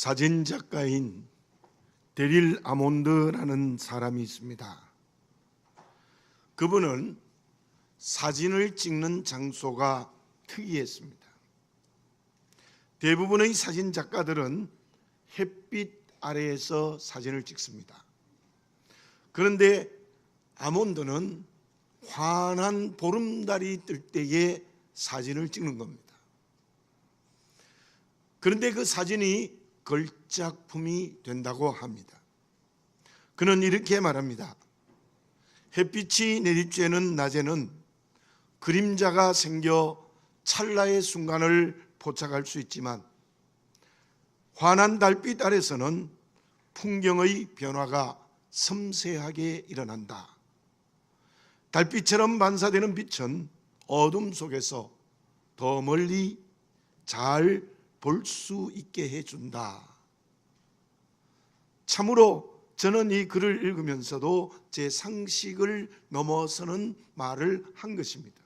사진작가인 데릴 아몬드라는 사람이 있습니다. 그분은 사진을 찍는 장소가 특이했습니다. 대부분의 사진작가들은 햇빛 아래에서 사진을 찍습니다. 그런데 아몬드는 환한 보름달이 뜰 때에 사진을 찍는 겁니다. 그런데 그 사진이 걸작품이 된다고 합니다. 그는 이렇게 말합니다. 햇빛이 내리쬐는 낮에는 그림자가 생겨 찰나의 순간을 포착할 수 있지만 환한 달빛 아래서는 풍경의 변화가 섬세하게 일어난다. 달빛처럼 반사되는 빛은 어둠 속에서 더 멀리 잘 볼 수 있게 해준다. 참으로 저는 이 글을 읽으면서도 제 상식을 넘어서는 말을 한 것입니다.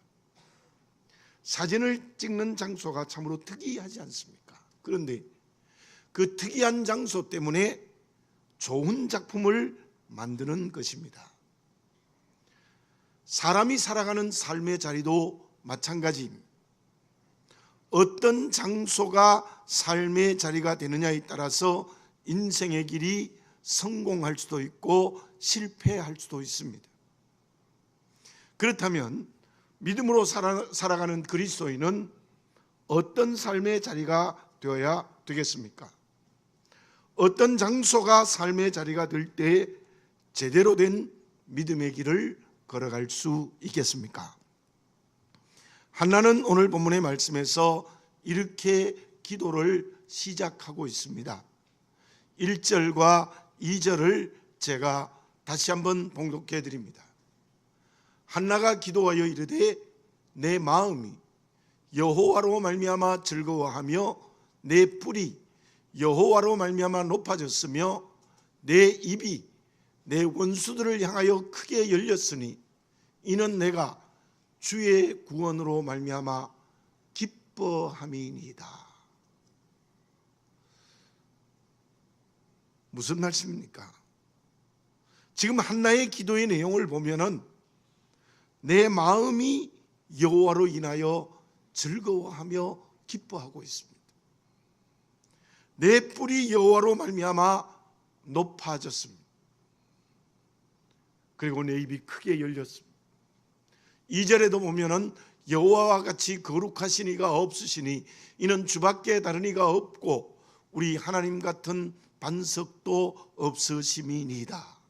사진을 찍는 장소가 참으로 특이하지 않습니까? 그런데 그 특이한 장소 때문에 좋은 작품을 만드는 것입니다. 사람이 살아가는 삶의 자리도 마찬가지입니다. 어떤 장소가 삶의 자리가 되느냐에 따라서 인생의 길이 성공할 수도 있고 실패할 수도 있습니다. 그렇다면 믿음으로 살아가는 그리스도인은 어떤 삶의 자리가 되어야 되겠습니까? 어떤 장소가 삶의 자리가 될 때 제대로 된 믿음의 길을 걸어갈 수 있겠습니까? 한나는 오늘 본문의 말씀에서 이렇게 기도를 시작하고 있습니다. 1절과 2절을 제가 다시 한번 봉독해 드립니다. 한나가 기도하여 이르되 내 마음이 여호와로 말미암아 즐거워하며 내 뿔이 여호와로 말미암아 높아졌으며 내 입이 내 원수들을 향하여 크게 열렸으니 이는 내가 주의 구원으로 말미암아 기뻐함이니이다. 무슨 말씀입니까? 지금 한나의 기도의 내용을 보면은 내 마음이 여호와로 인하여 즐거워하며 기뻐하고 있습니다. 내 뿔이 여호와로 말미암아 높아졌습니다. 그리고 내 입이 크게 열렸습니다. 2절에도 보면은 여호와와 같이 거룩하신 이가 없으시니 이는 주밖에 다른 이가 없고 우리 하나님 같은 반석도 없으심이니이다.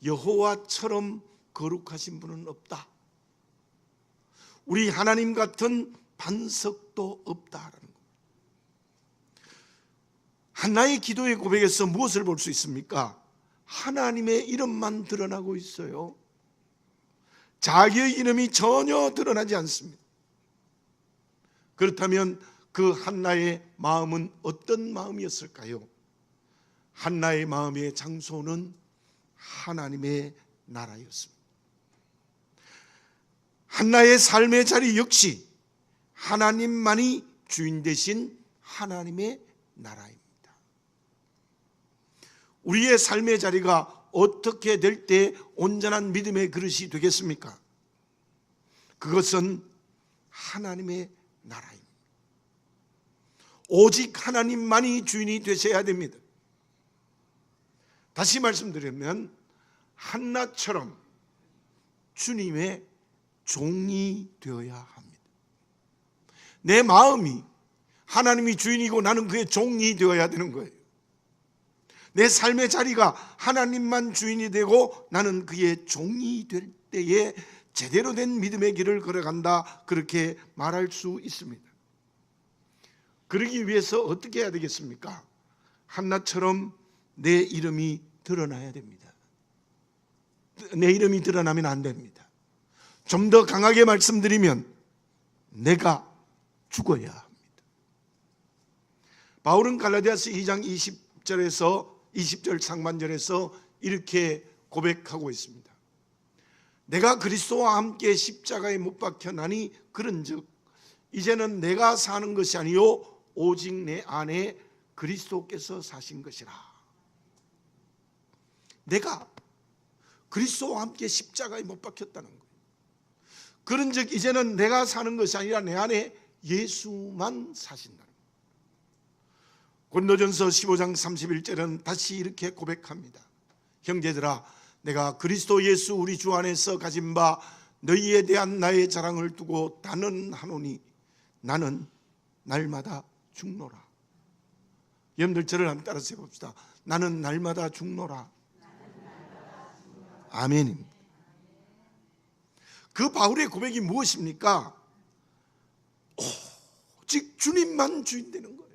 여호와처럼 거룩하신 분은 없다. 우리 하나님 같은 반석도 없다라는 겁니다. 한나의 기도의 고백에서 무엇을 볼 수 있습니까? 하나님의 이름만 드러나고 있어요. 자기의 이름이 전혀 드러나지 않습니다. 그렇다면 그 한나의 마음은 어떤 마음이었을까요? 한나의 마음의 장소는 하나님의 나라였습니다. 한나의 삶의 자리 역시 하나님만이 주인 되신 하나님의 나라입니다. 우리의 삶의 자리가 어떻게 될 때 온전한 믿음의 그릇이 되겠습니까? 그것은 하나님의 나라입니다. 오직 하나님만이 주인이 되셔야 됩니다. 다시 말씀드리면 한나처럼 주님의 종이 되어야 합니다. 내 마음이 하나님이 주인이고 나는 그의 종이 되어야 되는 거예요. 내 삶의 자리가 하나님만 주인이 되고 나는 그의 종이 될 때에 제대로 된 믿음의 길을 걸어간다, 그렇게 말할 수 있습니다. 그러기 위해서 어떻게 해야 되겠습니까? 한나처럼 내 이름이 드러나야 됩니다. 내 이름이 드러나면 안 됩니다. 좀 더 강하게 말씀드리면 내가 죽어야 합니다. 바울은 갈라디아서 2장 20절 상반절에서 이렇게 고백하고 있습니다. 내가 그리스도와 함께 십자가에 못 박혀나니 그런즉 이제는 내가 사는 것이 아니요 오직 내 안에 그리스도께서 사신 것이라. 내가 그리스도와 함께 십자가에 못 박혔다는 거예요. 그런즉 이제는 내가 사는 것이 아니라 내 안에 예수만 사신다는 거예요. 고린도전서 15장 31절은 다시 이렇게 고백합니다. 형제들아, 내가 그리스도 예수 우리 주 안에서 가진 바 너희에 대한 나의 자랑을 두고 단언하노니 나는 날마다 죽노라. 여러분들 저를 한번 따라서 해봅시다. 나는 날마다 죽노라. 아멘입니다. 그 바울의 고백이 무엇입니까? 오직 주님만 주인 되는 거예요.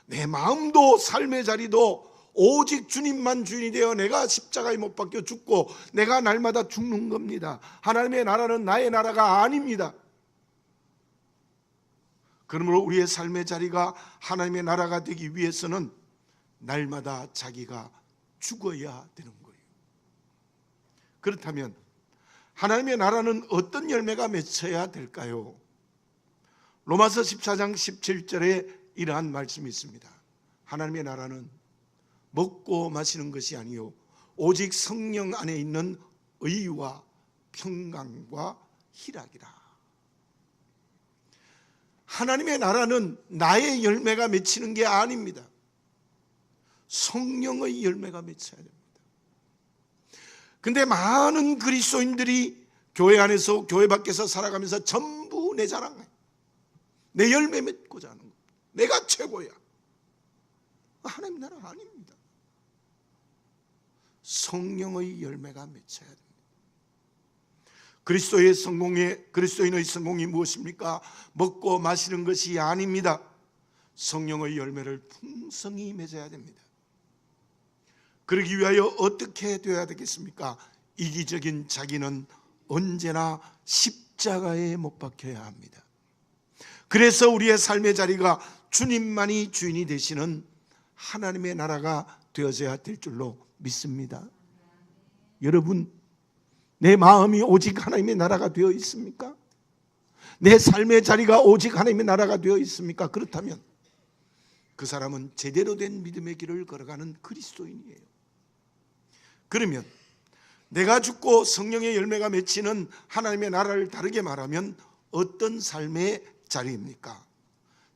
내 마음도 삶의 자리도 오직 주님만 주인이 되어 내가 십자가에 못 박혀 죽고 내가 날마다 죽는 겁니다. 하나님의 나라는 나의 나라가 아닙니다. 그러므로 우리의 삶의 자리가 하나님의 나라가 되기 위해서는 날마다 자기가 죽어야 되는 거예요. 그렇다면 하나님의 나라는 어떤 열매가 맺혀야 될까요? 로마서 14장 17절에 이러한 말씀이 있습니다. 하나님의 나라는 먹고 마시는 것이 아니요 오직 성령 안에 있는 의와 평강과 희락이라. 하나님의 나라는 나의 열매가 맺히는 게 아닙니다. 성령의 열매가 맺혀야 됩니다. 근데 많은 그리스도인들이 교회 안에서 교회 밖에서 살아가면서 전부 내 자랑해, 내 열매 맺고자 하는 것, 내가 최고야. 하나님 나라 아닙니다. 성령의 열매가 맺혀야 됩니다. 그리스도인의 성공이 무엇입니까? 먹고 마시는 것이 아닙니다. 성령의 열매를 풍성히 맺어야 됩니다. 그러기 위하여 어떻게 되어야 되겠습니까? 이기적인 자기는 언제나 십자가에 못 박혀야 합니다. 그래서 우리의 삶의 자리가 주님만이 주인이 되시는 하나님의 나라가 되어져야 될 줄로 믿습니다. 여러분, 내 마음이 오직 하나님의 나라가 되어 있습니까? 내 삶의 자리가 오직 하나님의 나라가 되어 있습니까? 그렇다면 그 사람은 제대로 된 믿음의 길을 걸어가는 그리스도인이에요. 그러면 내가 죽고 성령의 열매가 맺히는 하나님의 나라를 다르게 말하면 어떤 삶의 자리입니까?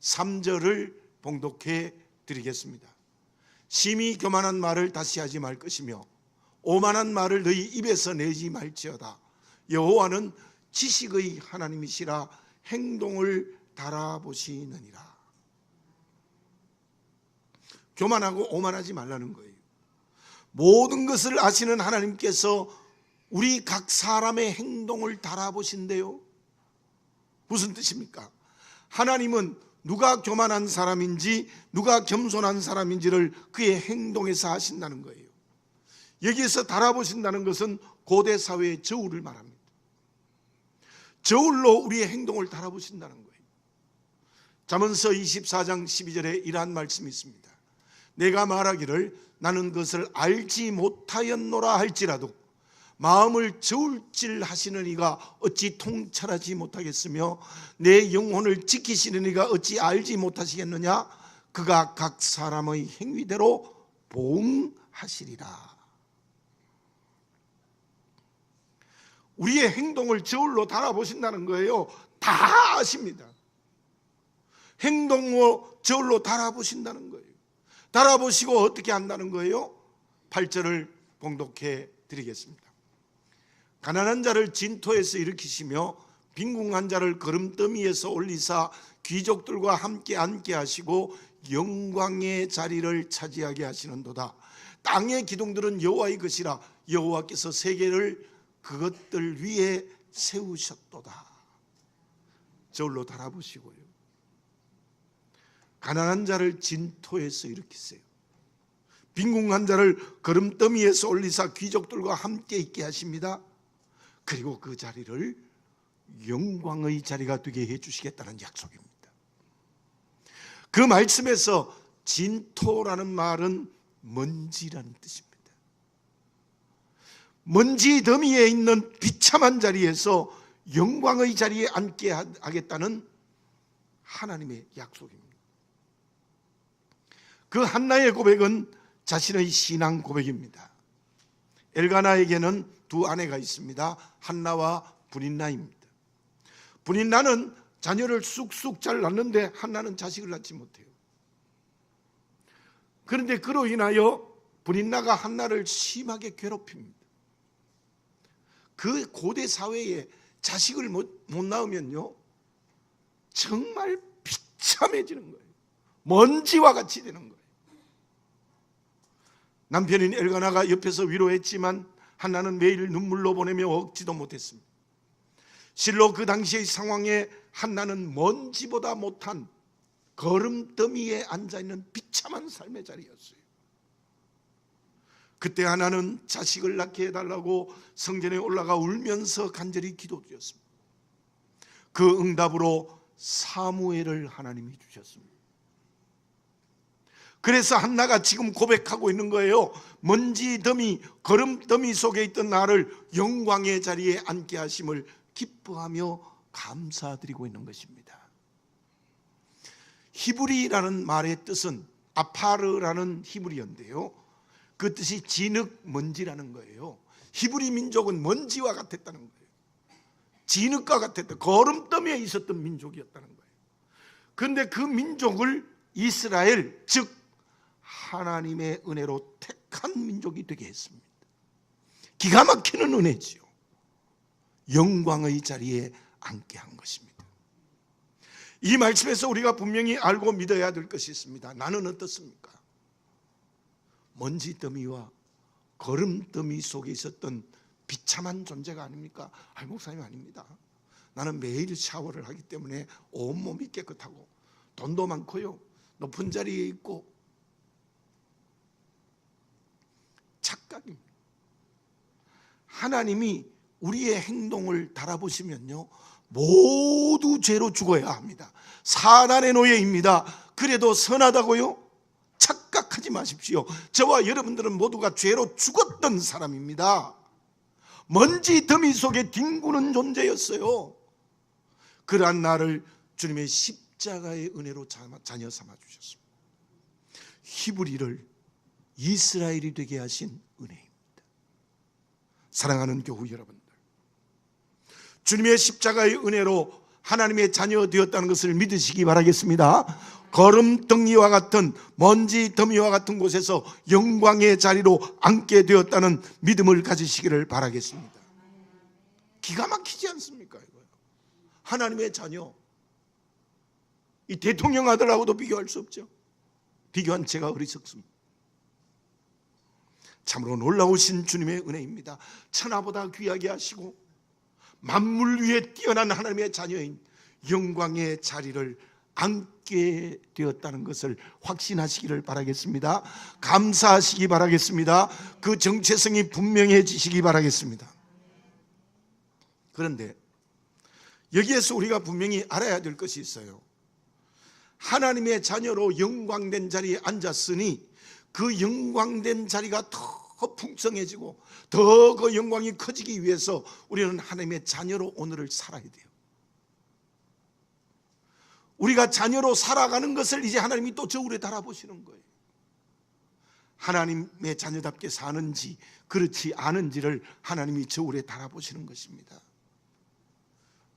3절을 봉독해 드리겠습니다. 심히 교만한 말을 다시 하지 말 것이며 오만한 말을 너희 입에서 내지 말지어다. 여호와는 지식의 하나님이시라 행동을 달아보시느니라. 교만하고 오만하지 말라는 거예요. 모든 것을 아시는 하나님께서 우리 각 사람의 행동을 달아보신대요. 무슨 뜻입니까? 하나님은 누가 교만한 사람인지 누가 겸손한 사람인지를 그의 행동에서 아신다는 거예요. 여기에서 달아보신다는 것은 고대 사회의 저울을 말합니다. 저울로 우리의 행동을 달아보신다는 거예요. 잠언서 24장 12절에 이러한 말씀이 있습니다. 내가 말하기를 나는 그것을 알지 못하였노라 할지라도 마음을 저울질 하시는 이가 어찌 통찰하지 못하겠으며 내 영혼을 지키시는 이가 어찌 알지 못하시겠느냐. 그가 각 사람의 행위대로 보응하시리라. 우리의 행동을 저울로 달아보신다는 거예요. 다 아십니다. 행동으로 저울로 달아보신다는 거예요. 달아보시고 어떻게 한다는 거예요? 8절을 봉독해 드리겠습니다. 가난한 자를 진토에서 일으키시며 빈궁한 자를 거름더미에서 올리사 귀족들과 함께 앉게 하시고 영광의 자리를 차지하게 하시는도다. 땅의 기둥들은 여호와의 것이라 여호와께서 세계를 그것들 위에 세우셨도다. 저울로 달아보시고요. 가난한 자를 진토에서 일으키세요. 빈궁한 자를 거름더미에서 올리사 귀족들과 함께 있게 하십니다. 그리고 그 자리를 영광의 자리가 되게 해주시겠다는 약속입니다. 그 말씀에서 진토라는 말은 먼지라는 뜻입니다. 먼지 더미에 있는 비참한 자리에서 영광의 자리에 앉게 하겠다는 하나님의 약속입니다. 그 한나의 고백은 자신의 신앙 고백입니다. 엘가나에게는 두 아내가 있습니다. 한나와 브닌나입니다. 브닌나는 자녀를 쑥쑥 잘 낳는데 한나는 자식을 낳지 못해요. 그런데 그로 인하여 브닌나가 한나를 심하게 괴롭힙니다. 그 고대 사회에 자식을 못 낳으면요 정말 비참해지는 거예요. 먼지와 같이 되는 거예요. 남편인 엘가나가 옆에서 위로했지만 한나는 매일 눈물로 보내며 억지도 못했습니다. 실로 그 당시의 상황에 한나는 먼지보다 못한 거름더미에 앉아있는 비참한 삶의 자리였어요. 그때 한나는 자식을 낳게 해달라고 성전에 올라가 울면서 간절히 기도드렸습니다. 그 응답으로 사무엘을 하나님이 주셨습니다. 그래서 한나가 지금 고백하고 있는 거예요. 먼지 더미, 거름 더미 속에 있던 나를 영광의 자리에 앉게 하심을 기뻐하며 감사드리고 있는 것입니다. 히브리라는 말의 뜻은 아파르라는 히브리어인데요, 그 뜻이 진흙 먼지라는 거예요. 히브리 민족은 먼지와 같았다는 거예요. 진흙과 같았다. 거름더미에 있었던 민족이었다는 거예요. 그런데 그 민족을 이스라엘, 즉 하나님의 은혜로 택한 민족이 되게 했습니다. 기가 막히는 은혜지요. 영광의 자리에 앉게 한 것입니다. 이 말씀에서 우리가 분명히 알고 믿어야 될 것이 있습니다. 나는 어떻습니까? 먼지더미와 거름더미 속에 있었던 비참한 존재가 아닙니까? 아이, 목사님 아닙니다. 나는 매일 샤워를 하기 때문에 온몸이 깨끗하고 돈도 많고요, 높은 자리에 있고. 착각입니다. 하나님이 우리의 행동을 달아보시면요 모두 죄로 죽어야 합니다. 사단의 노예입니다. 그래도 선하다고요? 착각하지 마십시오. 저와 여러분들은 모두가 죄로 죽었던 사람입니다. 먼지 더미 속에 뒹구는 존재였어요. 그러한 나를 주님의 십자가의 은혜로 자녀 삼아 주셨습니다. 히브리를 이스라엘이 되게 하신 은혜입니다. 사랑하는 교우 여러분들, 주님의 십자가의 은혜로 하나님의 자녀 되었다는 것을 믿으시기 바라겠습니다. 거름덩이와 같은 먼지 더미와 같은 곳에서 영광의 자리로 앉게 되었다는 믿음을 가지시기를 바라겠습니다. 기가 막히지 않습니까? 이거요. 하나님의 자녀, 이 대통령 아들하고도 비교할 수 없죠. 비교한 제가 어리석습니다. 참으로 놀라우신 주님의 은혜입니다. 천하보다 귀하게 하시고 만물 위에 뛰어난 하나님의 자녀인 영광의 자리를 앉게 되었다는 것을 확신하시기를 바라겠습니다. 감사하시기 바라겠습니다. 그 정체성이 분명해지시기 바라겠습니다. 그런데 여기에서 우리가 분명히 알아야 될 것이 있어요. 하나님의 자녀로 영광된 자리에 앉았으니 그 영광된 자리가 더 풍성해지고 더 그 영광이 커지기 위해서 우리는 하나님의 자녀로 오늘을 살아야 돼요. 우리가 자녀로 살아가는 것을 이제 하나님이 또 저울에 달아보시는 거예요. 하나님의 자녀답게 사는지 그렇지 않은지를 하나님이 저울에 달아보시는 것입니다.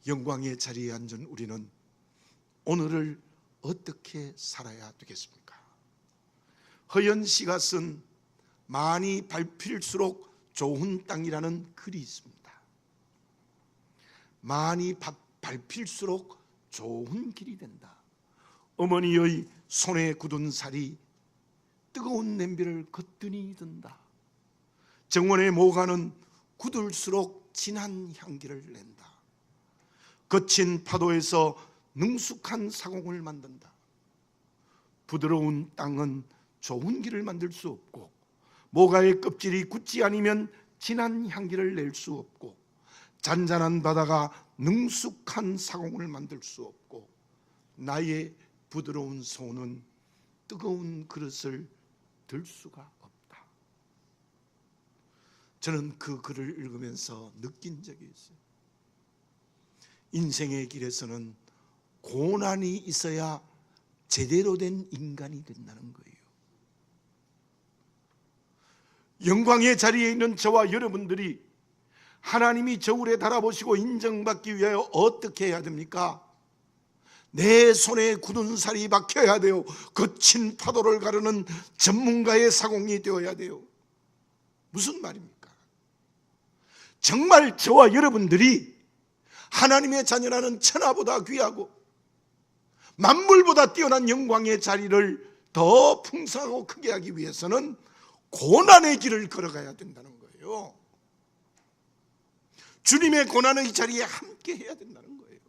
영광의 자리에 앉은 우리는 오늘을 어떻게 살아야 되겠습니까? 허연 씨가 쓴 많이 밟힐수록 좋은 땅이라는 글이 있습니다. 많이 밟힐수록 좋은 길이 된다. 어머니의 손에 굳은 살이 뜨거운 냄비를 거뜬히 든다. 정원의 모가는 굳을수록 진한 향기를 낸다. 거친 파도에서 능숙한 사공을 만든다. 부드러운 땅은 좋은 길을 만들 수 없고 모가의 껍질이 굳지 않으면 진한 향기를 낼 수 없고 잔잔한 바다가 능숙한 사공을 만들 수 없고 나의 부드러운 손은 뜨거운 그릇을 들 수가 없다. 저는 그 글을 읽으면서 느낀 적이 있어요. 인생의 길에서는 고난이 있어야 제대로 된 인간이 된다는 거예요. 영광의 자리에 있는 저와 여러분들이 하나님이 저울에 달아보시고 인정받기 위하여 어떻게 해야 됩니까? 내 손에 굳은 살이 박혀야 돼요. 거친 파도를 가르는 전문가의 사공이 되어야 돼요. 무슨 말입니까? 정말 저와 여러분들이 하나님의 자녀라는 천하보다 귀하고 만물보다 뛰어난 영광의 자리를 더 풍성하고 크게 하기 위해서는 고난의 길을 걸어가야 된다는 거예요. 주님의 고난의 자리에 함께 해야 된다는 거예요.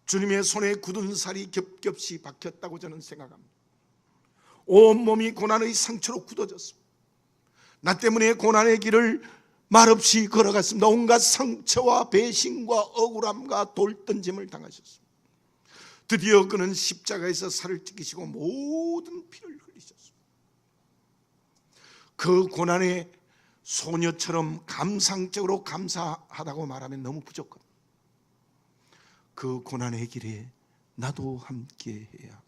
주님의 손에 굳은 살이 겹겹이 박혔다고 저는 생각합니다. 온몸이 고난의 상처로 굳어졌습니다. 나 때문에 고난의 길을 말없이 걸어갔습니다. 온갖 상처와 배신과 억울함과 돌던짐을 당하셨습니다. 드디어 그는 십자가에서 살을 찢기시고 모든 피를 흘리셨습니다. 그 고난에 소녀처럼 감상적으로 감사하다고 말하면 너무 부족합니다. 그 고난의 길에 나도 함께 해야 합니다.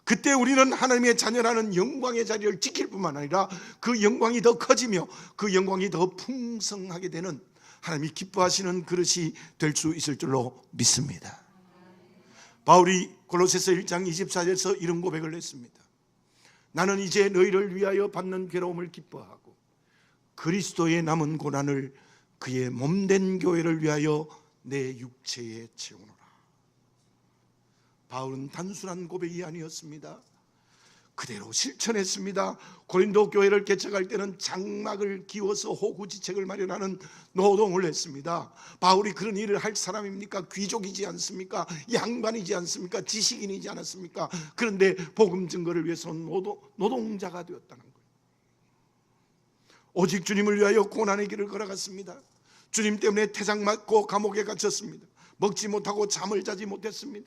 그때 우리는 하나님의 자녀라는 영광의 자리를 지킬 뿐만 아니라 그 영광이 더 커지며 그 영광이 더 풍성하게 되는 하나님이 기뻐하시는 그릇이 될 수 있을 줄로 믿습니다. 바울이 골로새서 1장 24절에서 이런 고백을 했습니다. 나는 이제 너희를 위하여 받는 괴로움을 기뻐하고 그리스도의 남은 고난을 그의 몸된 교회를 위하여 내 육체에 채우노라. 바울은 단순한 고백이 아니었습니다. 그대로 실천했습니다. 고린도 교회를 개척할 때는 장막을 기워서 호구지책을 마련하는 노동을 했습니다. 바울이 그런 일을 할 사람입니까? 귀족이지 않습니까? 양반이지 않습니까? 지식인이지 않았습니까? 그런데 복음 증거를 위해서는 노동자가 되었다는 거예요. 오직 주님을 위하여 고난의 길을 걸어갔습니다. 주님 때문에 태장 맞고 감옥에 갇혔습니다. 먹지 못하고 잠을 자지 못했습니다.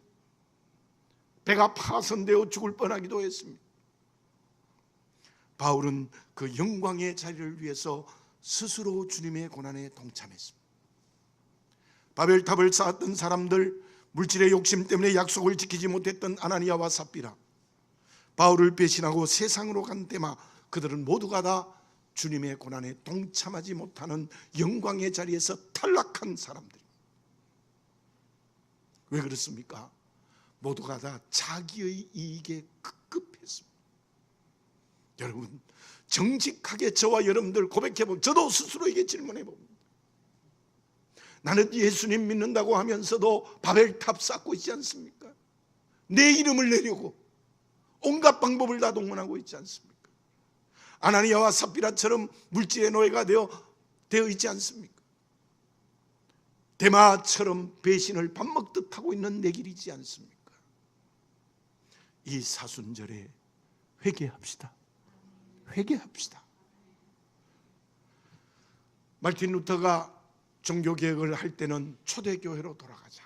배가 파손되어 죽을 뻔하기도 했습니다. 바울은 그 영광의 자리를 위해서 스스로 주님의 고난에 동참했습니다. 바벨탑을 쌓았던 사람들, 물질의 욕심 때문에 약속을 지키지 못했던 아나니아와 삽비라, 바울을 배신하고 세상으로 간 데마, 그들은 모두가 다 주님의 고난에 동참하지 못하는 영광의 자리에서 탈락한 사람들입니다. 왜 그렇습니까? 모두가 다 자기의 이익에 급급했습니다. 여러분, 정직하게 저와 여러분들 고백해보면, 저도 스스로에게 질문해봅니다. 나는 예수님 믿는다고 하면서도 바벨탑 쌓고 있지 않습니까? 내 이름을 내려고 온갖 방법을 다 동원하고 있지 않습니까? 아나니아와 삽비라처럼 물질의 노예가 되어 있지 않습니까? 데마처럼 배신을 밥 먹듯 하고 있는 내 길이지 않습니까? 이 사순절에 회개합시다. 회개합시다. 말틴 루터가 종교개혁을 할 때는 초대교회로 돌아가자.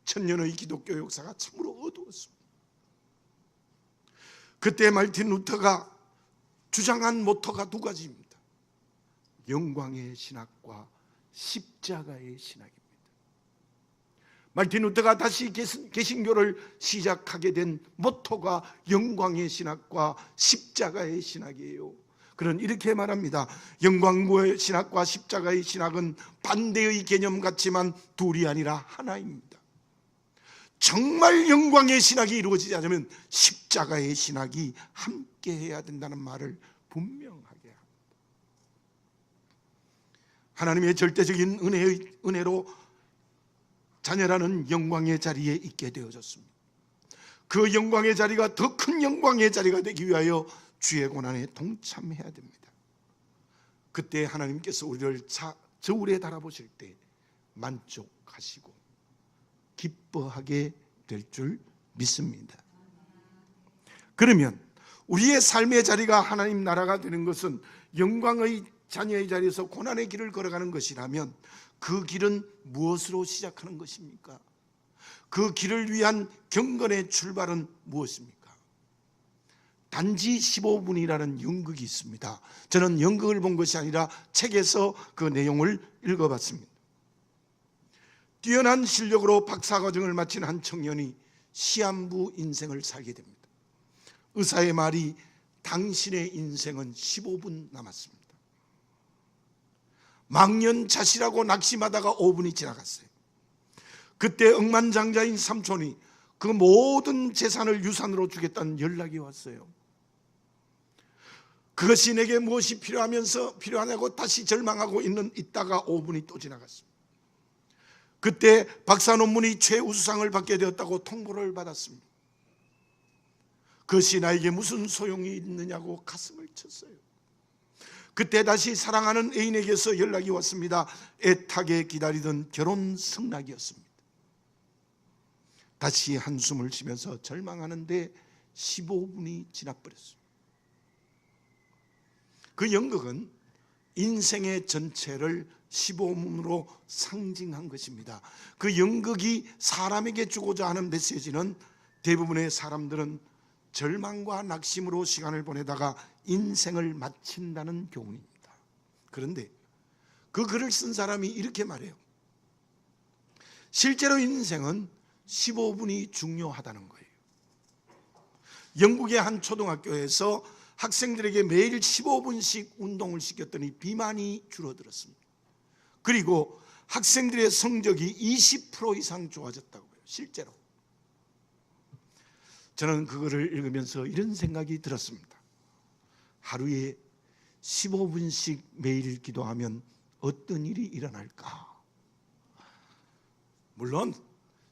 천년의 기독교 역사가 참으로 어두웠습니다. 그때 말틴 루터가 주장한 모토가 두 가지입니다. 영광의 신학과 십자가의 신학입니다. 말틴 루터가 다시 개신교를 시작하게 된 모토가 영광의 신학과 십자가의 신학이에요. 그는 이렇게 말합니다. 영광의 신학과 십자가의 신학은 반대의 개념 같지만 둘이 아니라 하나입니다. 정말 영광의 신학이 이루어지지 않으면 십자가의 신학이 함께 해야 된다는 말을 분명하게 합니다. 하나님의 절대적인 은혜로 자녀라는 영광의 자리에 있게 되어졌습니다. 그 영광의 자리가 더 큰 영광의 자리가 되기 위하여 주의 고난에 동참해야 됩니다. 그때 하나님께서 우리를 저울에 달아보실 때 만족하시고 기뻐하게 될 줄 믿습니다. 그러면 우리의 삶의 자리가 하나님 나라가 되는 것은 영광의 자녀의 자리에서 고난의 길을 걸어가는 것이라면 그 길은 무엇으로 시작하는 것입니까? 그 길을 위한 경건의 출발은 무엇입니까? 단지 15분이라는 연극이 있습니다. 저는 연극을 본 것이 아니라 책에서 그 내용을 읽어봤습니다. 뛰어난 실력으로 박사과정을 마친 한 청년이 시한부 인생을 살게 됩니다. 의사의 말이 당신의 인생은 15분 남았습니다. 망연자실하고 낙심하다가 5분이 지나갔어요. 그때 억만장자인 삼촌이 그 모든 재산을 유산으로 주겠다는 연락이 왔어요. 그것이 내게 무엇이 필요하냐고 다시 절망하고 있다가 5분이 또 지나갔습니다. 그때 박사 논문이 최우수상을 받게 되었다고 통보를 받았습니다. 그것이 나에게 무슨 소용이 있느냐고 가슴을 쳤어요. 그때 다시 사랑하는 애인에게서 연락이 왔습니다. 애타게 기다리던 결혼 승낙이었습니다. 다시 한숨을 쉬면서 절망하는데 15분이 지나버렸습니다. 그 연극은 인생의 전체를 15분으로 상징한 것입니다. 그 연극이 사람에게 주고자 하는 메시지는 대부분의 사람들은 절망과 낙심으로 시간을 보내다가 인생을 마친다는 교훈입니다. 그런데 그 글을 쓴 사람이 이렇게 말해요. 실제로 인생은 15분이 중요하다는 거예요. 영국의 한 초등학교에서 학생들에게 매일 15분씩 운동을 시켰더니 비만이 줄어들었습니다. 그리고 학생들의 성적이 20% 이상 좋아졌다고요. 실제로. 저는 그거를 읽으면서 이런 생각이 들었습니다. 하루에 15분씩 매일 기도하면 어떤 일이 일어날까? 물론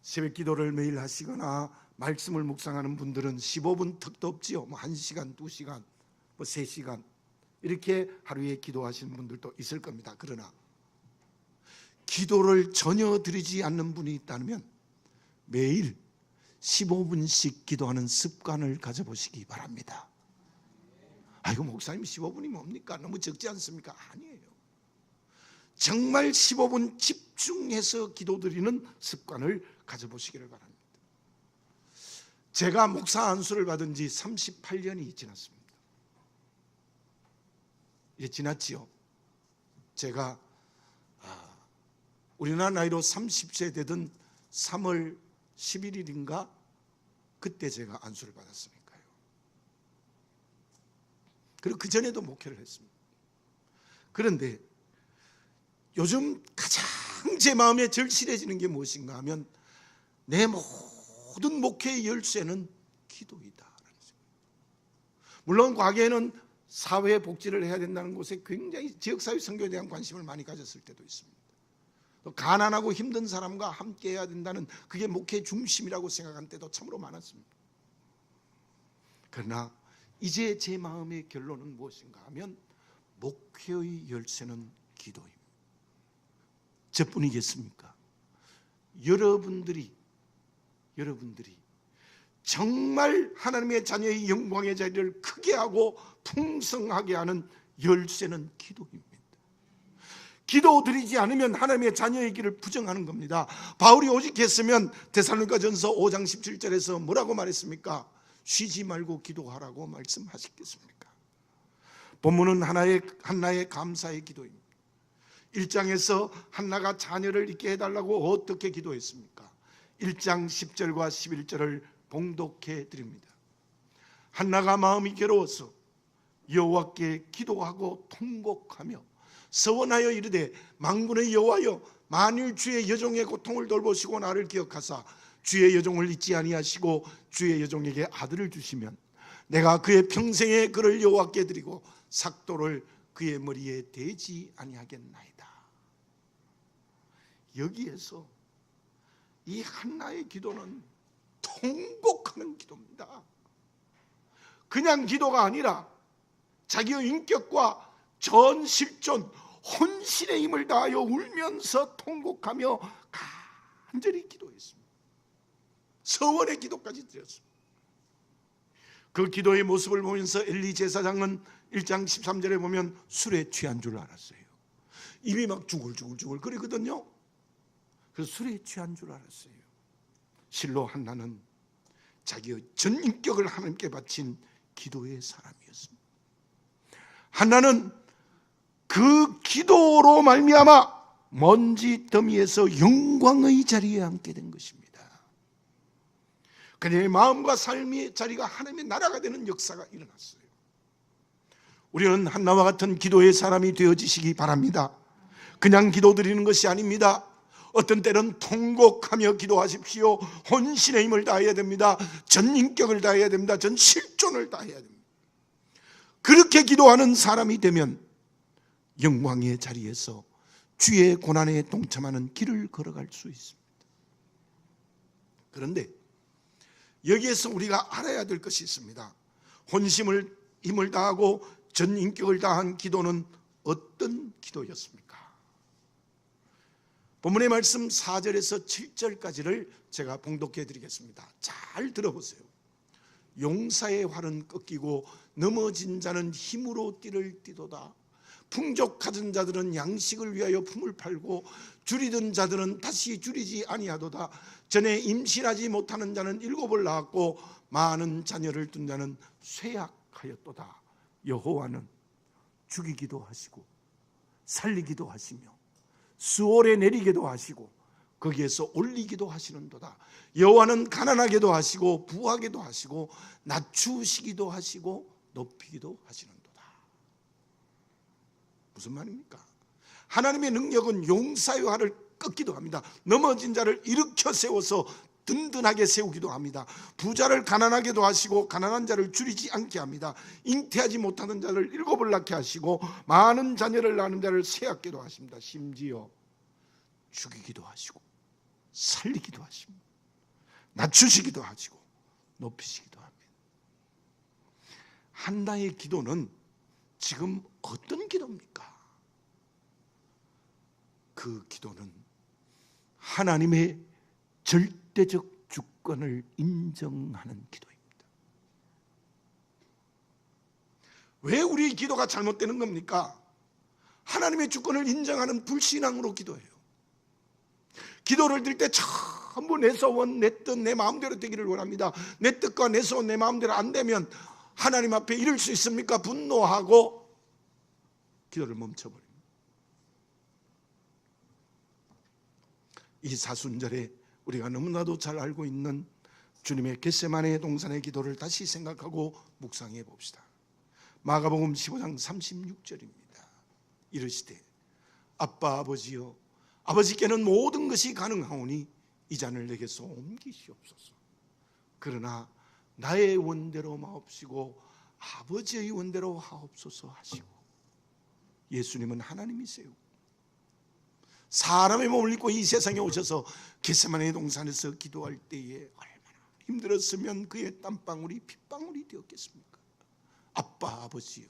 새벽 기도를 매일 하시거나 말씀을 묵상하는 분들은 15분 턱도 없지요. 1시간, 2시간, 3시간 이렇게 하루에 기도하시는 분들도 있을 겁니다. 그러나 기도를 전혀 드리지 않는 분이 있다면 매일 15분씩 기도하는 습관을 가져보시기 바랍니다. 아이고 목사님 15분이 뭡니까? 너무 적지 않습니까? 아니에요. 정말 15분 집중해서 기도드리는 습관을 가져보시기를 바랍니다. 제가 목사 안수를 받은 지 38년이 지났습니다. 이제 지났지요. 제가 우리나라 나이로 30세 되던 3월 11일인가 그때 제가 안수를 받았으니까요. 그리고 그 전에도 목회를 했습니다. 그런데 요즘 가장 제 마음에 절실해지는 게 무엇인가 하면 내 모든 목회의 열쇠는 기도이다라는 생각. 물론 과거에는 사회복지를 해야 된다는 곳에 굉장히 지역사회 선교에 대한 관심을 많이 가졌을 때도 있습니다. 또 가난하고 힘든 사람과 함께 해야 된다는 그게 목회의 중심이라고 생각한 때도 참으로 많았습니다. 그러나 이제 제 마음의 결론은 무엇인가 하면 목회의 열쇠는 기도입니다. 저뿐이겠습니까? 여러분들이 정말 하나님의 자녀의 영광의 자리를 크게 하고 풍성하게 하는 열쇠는 기도입니다. 기도드리지 않으면 하나님의 자녀의 길을 부정하는 겁니다. 바울이 오직 했으면 데살로니가전서 5장 17절에서 뭐라고 말했습니까? 쉬지 말고 기도하라고 말씀하셨겠습니까? 본문은 한나의 감사의 기도입니다. 1장에서 한나가 자녀를 있게 해달라고 어떻게 기도했습니까? 1장 10절과 11절을 봉독해 드립니다. 한나가 마음이 괴로워서 여호와께 기도하고 통곡하며 서원하여 이르되 만군의 여호와여 만일 주의 여종의 고통을 돌보시고 나를 기억하사 주의 여종을 잊지 아니하시고 주의 여종에게 아들을 주시면 내가 그의 평생의 그를 여호와께 드리고 삭도를 그의 머리에 대지 아니하겠나이다. 여기에서 이 한나의 기도는 통곡하는 기도입니다. 그냥 기도가 아니라 자기의 인격과 전 실존 혼신의 힘을 다하여 울면서 통곡하며 간절히 기도했습니다. 서원의 기도까지 드렸습니다. 그 기도의 모습을 보면서 엘리 제사장은 1장 13절에 보면 술에 취한 줄 알았어요. 입이 막 주글주글 거리거든요. 그래서 술에 취한 줄 알았어요. 실로 한나는 자기의 전 인격을 하나님께 바친 기도의 사람이었습니다. 한나는 그 기도로 말미암아 먼지 더미에서 영광의 자리에 앉게 된 것입니다. 그녀의 마음과 삶의 자리가 하나님의 나라가 되는 역사가 일어났어요. 우리는 한나와 같은 기도의 사람이 되어지시기 바랍니다. 그냥 기도드리는 것이 아닙니다. 어떤 때는 통곡하며 기도하십시오. 혼신의 힘을 다해야 됩니다. 전 인격을 다해야 됩니다. 전 실존을 다해야 됩니다. 그렇게 기도하는 사람이 되면 영광의 자리에서 주의 고난에 동참하는 길을 걸어갈 수 있습니다. 그런데 여기에서 우리가 알아야 될 것이 있습니다. 혼심을 힘을 다하고 전 인격을 다한 기도는 어떤 기도였습니까? 본문의 말씀 4절에서 7절까지를 제가 봉독해 드리겠습니다. 잘 들어보세요. 용사의 활은 꺾이고 넘어진 자는 힘으로 띠를 띠도다. 풍족 가진 자들은 양식을 위하여 품을 팔고 줄이던 자들은 다시 줄이지 아니하도다. 전에 임신하지 못하는 자는 7을 낳았고 많은 자녀를 둔 자는 쇠약하였도다. 여호와는 죽이기도 하시고 살리기도 하시며 수월에 내리기도 하시고 거기에서 올리기도 하시는도다. 여호와는 가난하게도 하시고 부하게도 하시고 낮추시기도 하시고 높이기도 하시는도다. 무슨 말입니까? 하나님의 능력은 용사의 활을 꺾기도 합니다. 넘어진 자를 일으켜 세워서 든든하게 세우기도 합니다. 부자를 가난하게도 하시고 가난한 자를 줄이지 않게 합니다. 잉태하지 못하는 자를 7을 낳게 하시고 많은 자녀를 낳는 자를 쇠약게도 하십니다. 심지어 죽이기도 하시고 살리기도 하십니다. 낮추시기도 하시고 높이시기도 합니다. 한나의 기도는 지금 어떤 기도입니까? 그 기도는 하나님의 절대적 주권을 인정하는 기도입니다. 왜 우리 기도가 잘못되는 겁니까? 하나님의 주권을 인정하는 불신앙으로 기도해요. 기도를 드릴 때 전부 내 소원, 내 뜻, 내 마음대로 되기를 원합니다. 내 뜻과 내 소원, 내 마음대로 안 되면 하나님 앞에 이를 수 있습니까? 분노하고 기도를 멈춰버립니다. 이 사순절에 우리가 너무나도 잘 알고 있는 주님의 겟세마네 동산의 기도를 다시 생각하고 묵상해 봅시다. 마가복음 15장 36절입니다. 이르시되 아빠 아버지여 아버지께는 모든 것이 가능하오니 이 잔을 내게서 옮기시옵소서. 그러나 나의 원대로 마옵시고 아버지의 원대로 하옵소서 하시고, 예수님은 하나님이세요. 사람의 몸을 입고 이 세상에 오셔서 겟세마네 동산에서 기도할 때에 얼마나 힘들었으면 그의 땀방울이 핏방울이 되었겠습니까? 아빠 아버지요,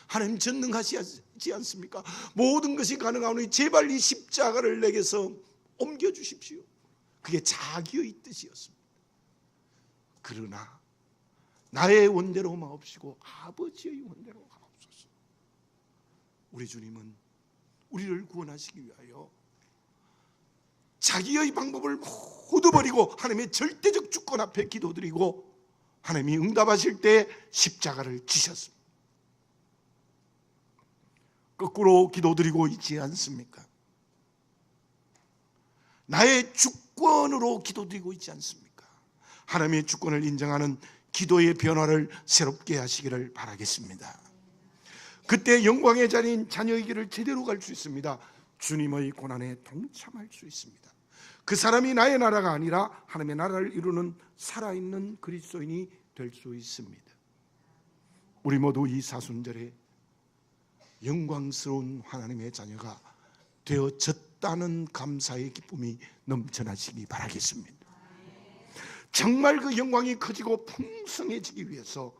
하나님 전능하시지 않습니까? 모든 것이 가능하오니 제발 이 십자가를 내게서 옮겨주십시오. 그게 자기의 뜻이었습니다. 그러나 나의 원대로 마옵시고 아버지의 원대로 하옵소서. 우리 주님은 우리를 구원하시기 위하여 자기의 방법을 모두 버리고 하나님의 절대적 주권 앞에 기도드리고 하나님이 응답하실 때 십자가를 지셨습니다. 거꾸로 기도드리고 있지 않습니까? 나의 주권으로 기도드리고 있지 않습니까? 하나님의 주권을 인정하는 기도의 변화를 새롭게 하시기를 바라겠습니다. 그때 영광의 자리인 자녀의 길을 제대로 갈 수 있습니다. 주님의 고난에 동참할 수 있습니다. 그 사람이 나의 나라가 아니라 하나님의 나라를 이루는 살아있는 그리스도인이 될 수 있습니다. 우리 모두 이 사순절에 영광스러운 하나님의 자녀가 되어졌다는 감사의 기쁨이 넘쳐나시기 바라겠습니다. 정말 그 영광이 커지고 풍성해지기 위해서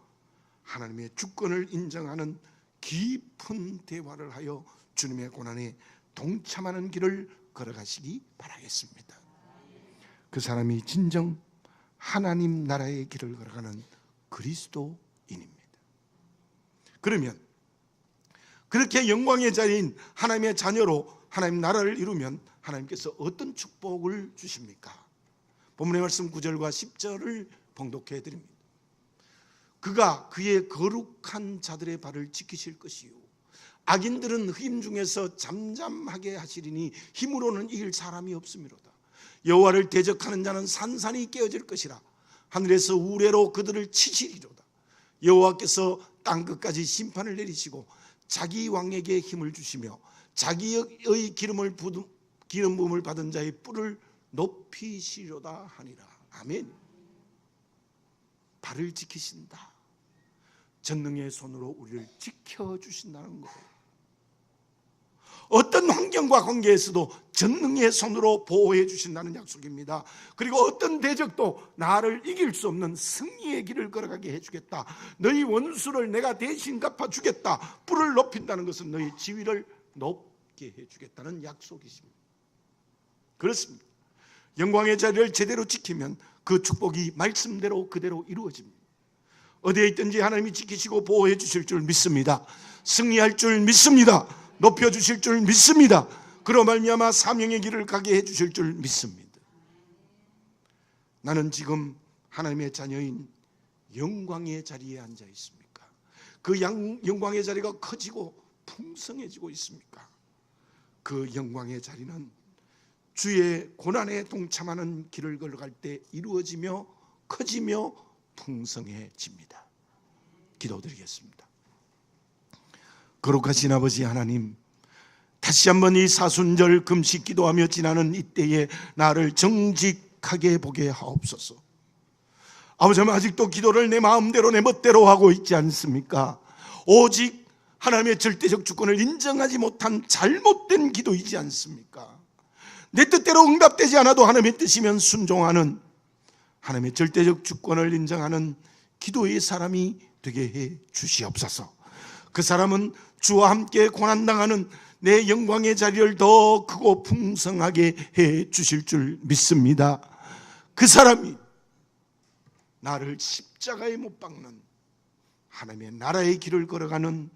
하나님의 주권을 인정하는 깊은 대화를 하여 주님의 고난에 동참하는 길을 걸어가시기 바라겠습니다. 그 사람이 진정 하나님 나라의 길을 걸어가는 그리스도인입니다. 그러면 그렇게 영광의 자리인 하나님의 자녀로 하나님 나라를 이루면 하나님께서 어떤 축복을 주십니까? 본문의 말씀 9절과 10절을 봉독해 드립니다. 그가 그의 거룩한 자들의 발을 지키실 것이요 악인들은 흑임 중에서 잠잠하게 하시리니 힘으로는 이길 사람이 없음이로다. 여호와를 대적하는 자는 산산이 깨어질 것이라. 하늘에서 우레로 그들을 치시리로다. 여호와께서 땅끝까지 심판을 내리시고 자기 왕에게 힘을 주시며 자기의 기름 부음을 받은 자의 뿔을 높이시려다 하니라. 아멘. 발을 지키신다. 전능의 손으로 우리를 지켜주신다는 거예요. 어떤 환경과 관계에서도 전능의 손으로 보호해 주신다는 약속입니다. 그리고 어떤 대적도 나를 이길 수 없는 승리의 길을 걸어가게 해주겠다. 너희 원수를 내가 대신 갚아주겠다. 뿔을 높인다는 것은 너희 지위를 높게 해주겠다는 약속이십니다. 그렇습니다. 영광의 자리를 제대로 지키면 그 축복이 말씀대로 그대로 이루어집니다. 어디에 있든지 하나님이 지키시고 보호해 주실 줄 믿습니다. 승리할 줄 믿습니다. 높여주실 줄 믿습니다. 그로 말미암아 사명의 길을 가게 해주실 줄 믿습니다. 나는 지금 하나님의 자녀인 영광의 자리에 앉아 있습니까? 그 영광의 자리가 커지고 풍성해지고 있습니까? 그 영광의 자리는 주의 고난에 동참하는 길을 걸어갈 때 이루어지며 커지며 풍성해집니다. 기도드리겠습니다. 거룩하신 아버지 하나님, 다시 한번 이 사순절 금식 기도하며 지나는 이때에 나를 정직하게 보게 하옵소서. 아버지, 아직도 기도를 내 마음대로 내 멋대로 하고 있지 않습니까? 오직 하나님의 절대적 주권을 인정하지 못한 잘못된 기도이지 않습니까? 내 뜻대로 응답되지 않아도 하나님의 뜻이면 순종하는, 하나님의 절대적 주권을 인정하는 기도의 사람이 되게 해 주시옵소서. 그 사람은 주와 함께 고난당하는 내 영광의 자리를 더 크고 풍성하게 해 주실 줄 믿습니다. 그 사람이 나를 십자가에 못 박는 하나님의 나라의 길을 걸어가는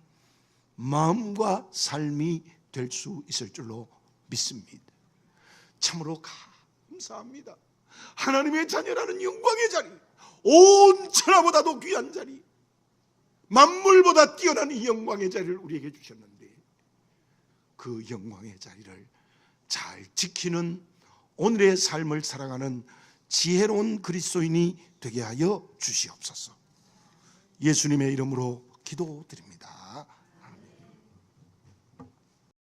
마음과 삶이 될 수 있을 줄로 믿습니다. 참으로 감사합니다. 하나님의 자녀라는 영광의 자리, 온 천하보다도 귀한 자리, 만물보다 뛰어난 이 영광의 자리를 우리에게 주셨는데, 그 영광의 자리를 잘 지키는 오늘의 삶을 살아가는 지혜로운 그리스도인이 되게 하여 주시옵소서. 예수님의 이름으로 기도드립니다.